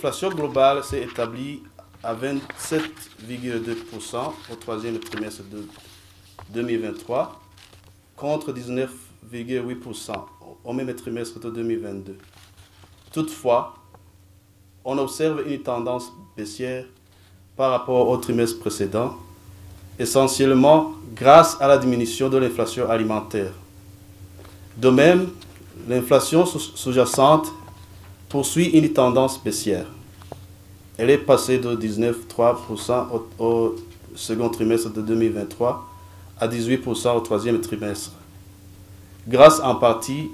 l'inflation globale s'est établie à 27,2% au troisième trimestre de 2023 contre 19,8% au même trimestre de 2022. Toutefois, on observe une tendance baissière par rapport au trimestre précédent, essentiellement grâce à la diminution de l'inflation alimentaire. De même, l'inflation sous-jacente poursuit une tendance baissière. Elle est passée de 19,3% au second trimestre de 2023 à 18% au troisième trimestre, grâce en partie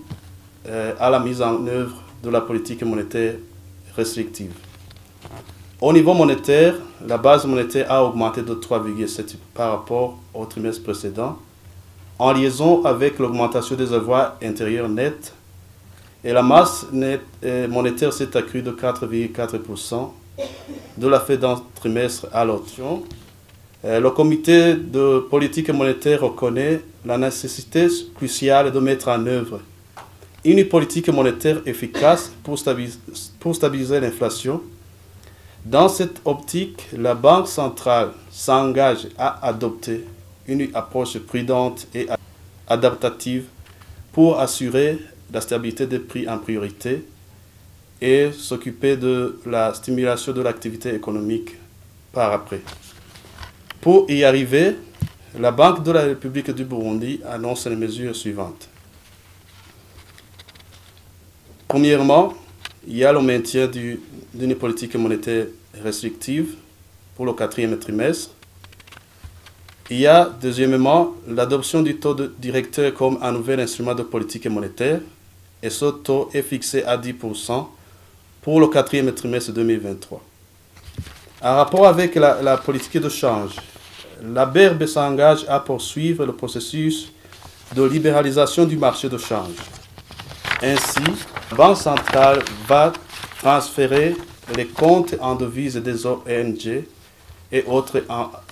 à la mise en œuvre de la politique monétaire restrictive. Au niveau monétaire, la base monétaire a augmenté de 3,7% par rapport au trimestre précédent, en liaison avec l'augmentation des avoirs intérieurs nets, et la masse monétaire s'est accrue de 4,4% de la fin d'un trimestre à l'autre. Le comité de politique monétaire reconnaît la nécessité cruciale de mettre en œuvre une politique monétaire efficace pour stabiliser l'inflation. Dans cette optique, la Banque centrale s'engage à adopter une approche prudente et adaptative pour assurer la stabilité des prix en priorité et s'occuper de la stimulation de l'activité économique par après. Pour y arriver, la Banque de la République du Burundi annonce les mesures suivantes. Premièrement, il y a le maintien d'une politique monétaire restrictive pour le quatrième trimestre. Il y a, deuxièmement, l'adoption du taux directeur comme un nouvel instrument de politique monétaire, et ce taux est fixé à 10% pour le quatrième trimestre 2023. En rapport avec la politique de change, la BRB s'engage à poursuivre le processus de libéralisation du marché de change. Ainsi, la Banque centrale va transférer les comptes en devises des ONG et autres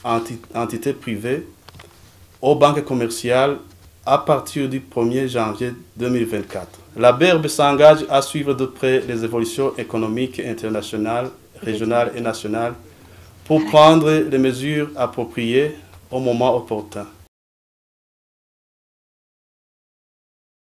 entités privées aux banques commerciales à partir du 1er janvier 2024. La BRB s'engage à suivre de près les évolutions économiques internationales, régionales et nationales pour prendre les mesures appropriées au moment opportun.